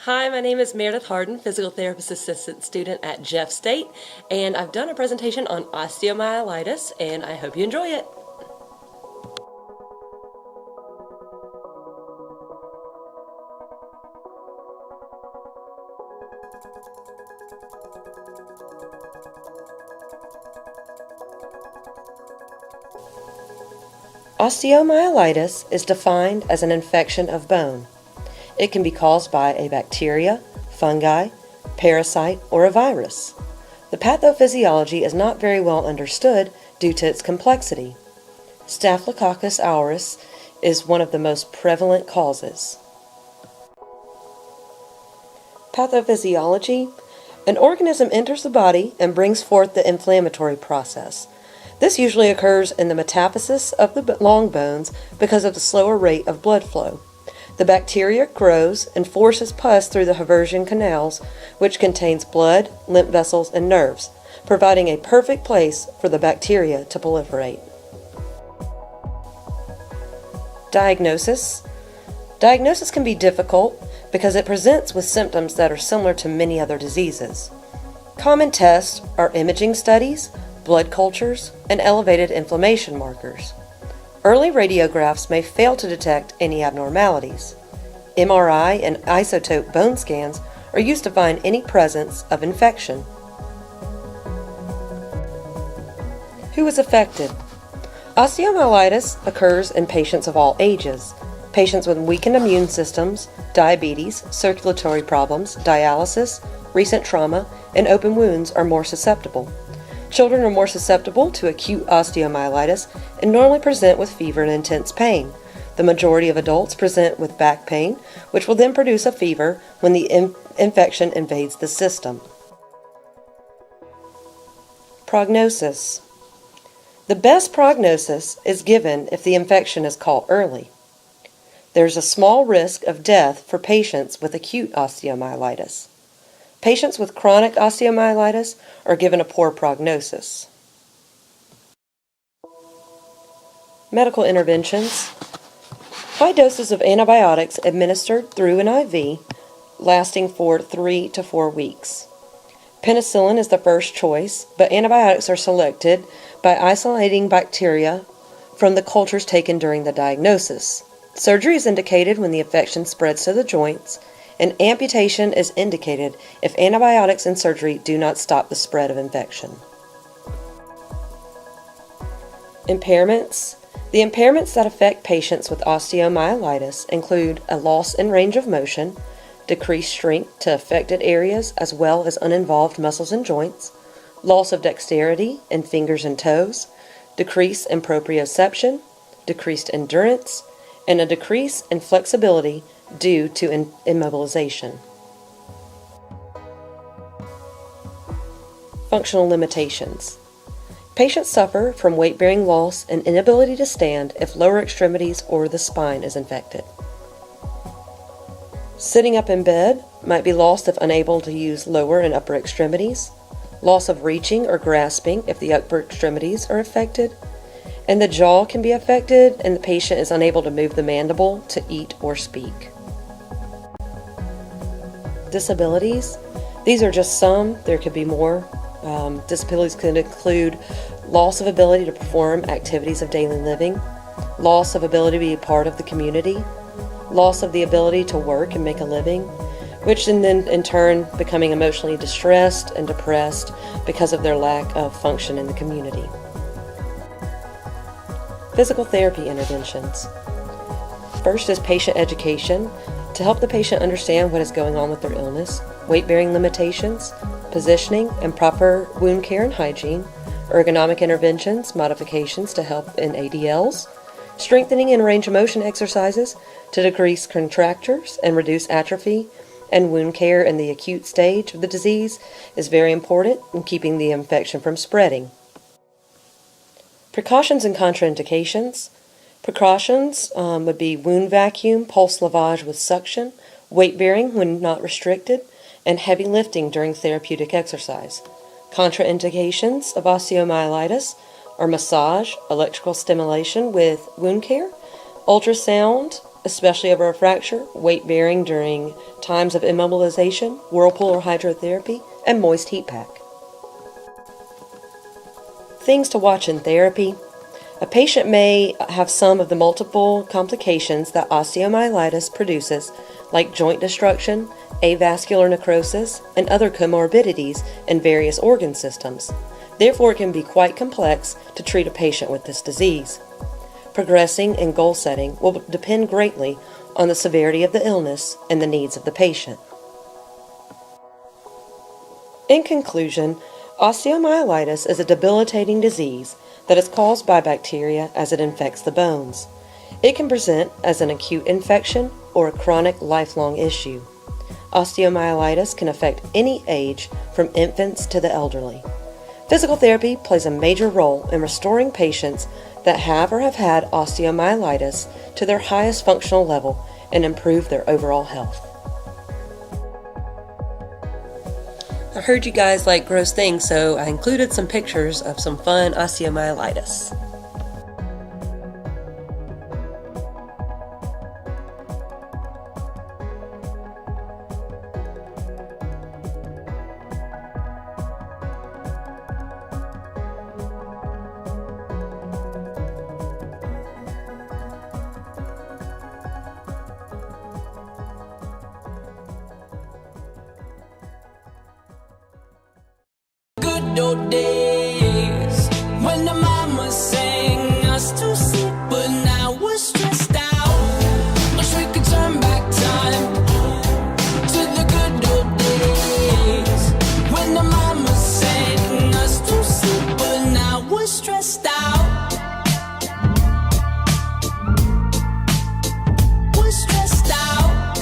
Hi, my name is Meredith Harden, Physical Therapist Assistant Student at Jeff State, and I've done a presentation on osteomyelitis, and I hope you enjoy it. Osteomyelitis is defined as an infection of bone. It can be caused by a bacteria, fungi, parasite, or a virus. The pathophysiology is not very well understood due to its complexity. Staphylococcus aureus is one of the most prevalent causes. Pathophysiology: an organism enters the body and brings forth the inflammatory process. This usually occurs in the metaphysis of the long bones because of the slower rate of blood flow. The bacteria grows and forces pus through the Haversian canals, which contains blood, lymph vessels, and nerves, providing a perfect place for the bacteria to proliferate. Diagnosis: diagnosis can be difficult because it presents with symptoms that are similar to many other diseases. Common tests are imaging studies, blood cultures, and elevated inflammation markers. Early radiographs may fail to detect any abnormalities. MRI and isotope bone scans are used to find any presence of infection. Who is affected? Osteomyelitis occurs in patients of all ages. Patients with weakened immune systems, diabetes, circulatory problems, dialysis, recent trauma, and open wounds are more susceptible. Children are more susceptible to acute osteomyelitis and normally present with fever and intense pain. The majority of adults present with back pain, which will then produce a fever when the infection invades the system. Prognosis: the best prognosis is given if the infection is caught early. There's a small risk of death for patients with acute osteomyelitis. Patients with chronic osteomyelitis are given a poor prognosis. Medical interventions: high doses of antibiotics administered through an IV lasting for 3 to 4 weeks. Penicillin is the first choice, but antibiotics are selected by isolating bacteria from the cultures taken during the diagnosis. Surgery is indicated when the infection spreads to the joints, and amputation is indicated if antibiotics and surgery do not stop the spread of infection. Impairments: the impairments that affect patients with osteomyelitis include a loss in range of motion, decreased strength to affected areas as well as uninvolved muscles and joints, loss of dexterity in fingers and toes, decrease in proprioception, decreased endurance, and a decrease in flexibility due to immobilization. Functional limitations: patients suffer from weight-bearing loss and inability to stand if lower extremities or the spine is infected. Sitting up in bed might be lost if unable to use lower and upper extremities, loss of reaching or grasping if the upper extremities are affected, and the jaw can be affected and the patient is unable to move the mandible to eat or speak. Disabilities: these are just some, there could be more. Disabilities could include loss of ability to perform activities of daily living, loss of ability to be a part of the community, loss of the ability to work and make a living, which then in turn becoming emotionally distressed and depressed because of their lack of function in the community. Physical therapy interventions: first is patient education to help the patient understand what is going on with their illness, weight-bearing limitations, positioning and proper wound care and hygiene, ergonomic interventions, modifications to help in ADLs, strengthening and range of motion exercises to decrease contractures and reduce atrophy, and wound care in the acute stage of the disease is very important in keeping the infection from spreading. Precautions and contraindications: precautions would be wound vacuum, pulse lavage with suction, weight bearing when not restricted, and heavy lifting during therapeutic exercise. Contraindications of osteomyelitis are massage, electrical stimulation with wound care, ultrasound especially over a fracture, weight bearing during times of immobilization, whirlpool or hydrotherapy, and moist heat pack. Things to watch in therapy. A patient may have some of the multiple complications that osteomyelitis produces, like joint destruction, avascular necrosis, and other comorbidities in various organ systems. Therefore, it can be quite complex to treat a patient with this disease. Progressing and goal setting will depend greatly on the severity of the illness and the needs of the patient. In conclusion, osteomyelitis is a debilitating disease that is caused by bacteria as it infects the bones. It can present as an acute infection or a chronic lifelong issue. Osteomyelitis can affect any age from infants to the elderly. Physical therapy plays a major role in restoring patients that have or have had osteomyelitis to their highest functional level and improve their overall health. I heard you guys like gross things, so I included some pictures of some fun osteomyelitis. Good old days when the mama sang us to sleep, but now we're stressed out. Wish we could turn back time to the good old days when the mama sang us to sleep, but now we're stressed out. We're stressed out.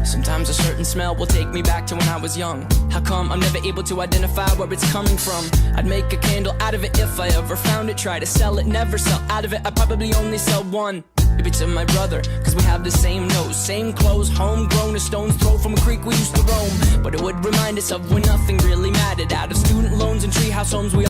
Sometimes a certain smell will take me back to when I was young. How come I'm never able to identify where it's coming from? I'd make a candle out of it if I ever found it. Try to sell it, never sell out of it. I'd probably only sell one. Maybe to my brother, cause we have the same nose, same clothes, homegrown, a stone's throw from a creek we used to roam. But it would remind us of when nothing really mattered. Out of student loans and treehouse homes, we